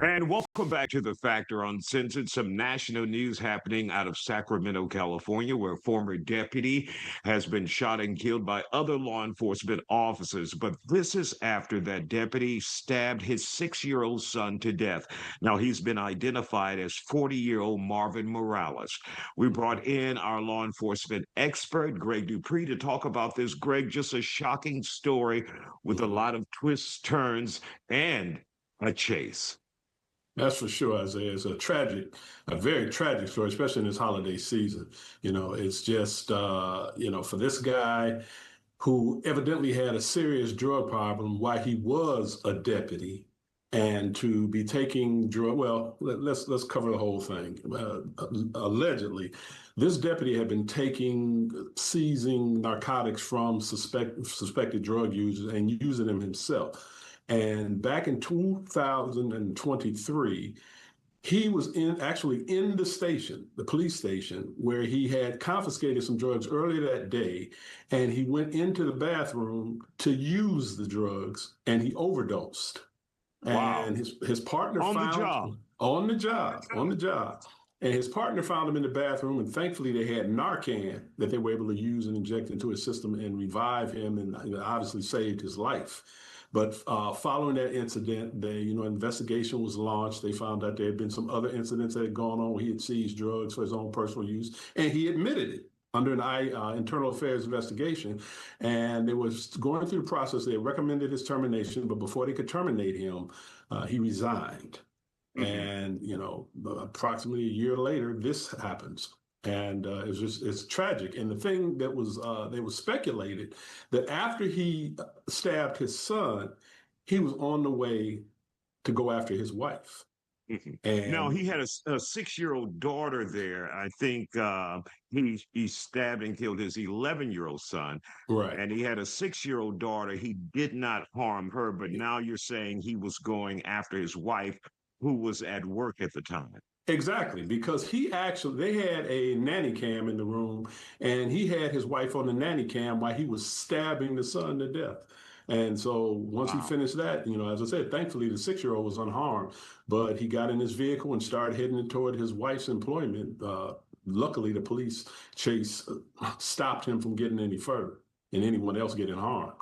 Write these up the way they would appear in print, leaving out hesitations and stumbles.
And welcome back to the Factor Uncensored. Some national news happening out of Sacramento, California, where a former deputy has been shot and killed by other law enforcement officers. But this is after that deputy stabbed his 6-year-old son to death. Now, he's been identified as 40-year-old Marvin Morales. We brought in our law enforcement expert, Greg Dupree, to talk about this. Greg, just a shocking story with a lot of twists, turns, and a chase. That's for sure, Isaiah. It's a very tragic story, especially in this holiday season. It's just, for this guy who evidently had a serious drug problem while he was a deputy, and to be taking drug. Well, let's cover the whole thing. Allegedly, this deputy had been seizing narcotics from suspected drug users and using them himself. And back in 2023, he was actually in the police station, where he had confiscated some drugs earlier that day, and he went into the bathroom to use the drugs, and he overdosed. Wow. And his partner on the job, and his partner found him in the bathroom, and thankfully they had Narcan that they were able to use and inject into his system and revive him, and obviously saved his life. But following that incident, investigation was launched. They found out there had been some other incidents that had gone on where he had seized drugs for his own personal use, and he admitted it under an internal affairs investigation. And they was going through the process. They recommended his termination, but before they could terminate him, he resigned. Mm-hmm. And approximately a year later, this happens. And it's tragic. And the thing that was, they was speculated that after he stabbed his son, he was on the way to go after his wife. Mm-hmm. And now, he had a 6-year-old daughter there. I think he stabbed and killed his 11-year-old son. Right. And he had a 6-year-old daughter. He did not harm her, but now you're saying he was going after his wife, who was at work at the time. Exactly, because they had a nanny cam in the room, and he had his wife on the nanny cam while he was stabbing the son to death. And so once he finished that, as I said, thankfully the 6-year-old was unharmed, but he got in his vehicle and started heading toward his wife's employment. Luckily, the police chase stopped him from getting any further and anyone else getting harmed.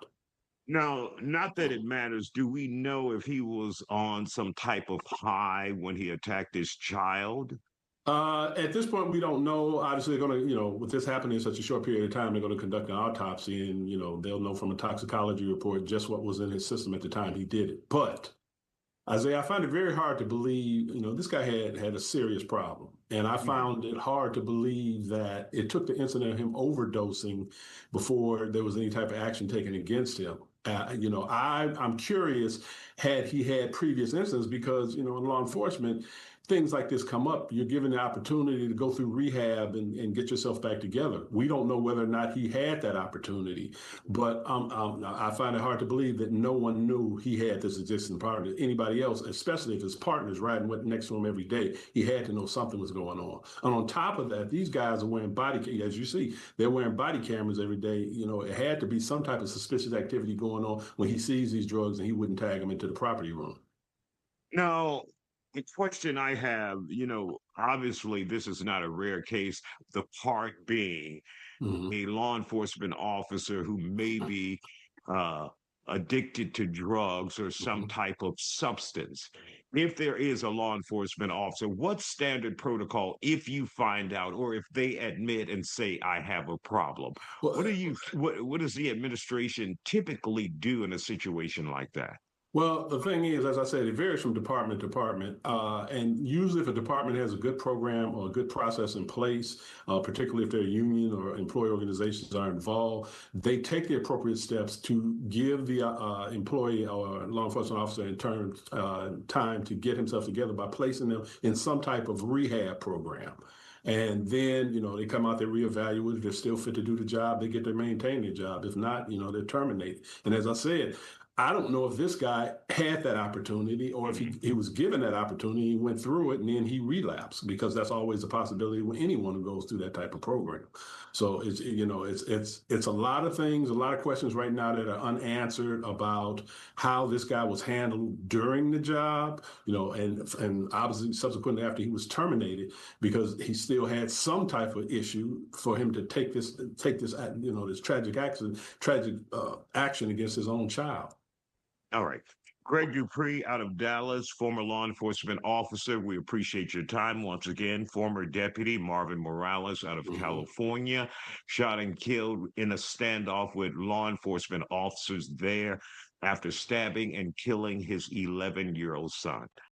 Now, not that it matters, do we know if he was on some type of high when he attacked his child? At this point, we don't know. Obviously, they're going to, with this happening in such a short period of time, they're going to conduct an autopsy, and, they'll know from a toxicology report just what was in his system at the time he did it. But, Isaiah, I find it very hard to believe, this guy had a serious problem. And I found it hard to believe that it took the incident of him overdosing before there was any type of action taken against him. I'm curious, had he had previous incidents, because, in law enforcement, things like this come up. You're given the opportunity to go through rehab and get yourself back together. We don't know whether or not he had that opportunity, but I find it hard to believe that no one knew he had this existing partner. Anybody else, especially if his partner's riding next to him every day, he had to know something was going on. And on top of that, these guys are wearing as you see, they're wearing body cameras every day. It had to be some type of suspicious activity going on when he sees these drugs, and he wouldn't tag them into the property room. No. The question I have, obviously this is not a rare case, the part being a law enforcement officer who may be addicted to drugs or some type of substance. If there is a law enforcement officer, what's standard protocol if you find out, or if they admit and say, I have a problem? Well, what does the administration typically do in a situation like that? Well, the thing is, as I said, it varies from department to department. And usually if a department has a good program or a good process in place, particularly if their union or employee organizations are involved, they take the appropriate steps to give the employee or law enforcement officer in turn time to get himself together by placing them in some type of rehab program. And then, they come out, they reevaluate. If they're still fit to do the job, they get to maintain their job. If not, they're terminated. And as I said, I don't know if this guy had that opportunity or if he was given that opportunity, he went through it and then he relapsed, because that's always a possibility with anyone who goes through that type of program. So it's a lot of things, a lot of questions right now that are unanswered about how this guy was handled during the job, and obviously subsequently after he was terminated, because he still had some type of issue for him to take this this tragic action against his own child. All right. Greg Dupree out of Dallas, former law enforcement officer. We appreciate your time once again. Former deputy Marvin Morales out of Mm-hmm. California, shot and killed in a standoff with law enforcement officers there after stabbing and killing his 11-year-old son.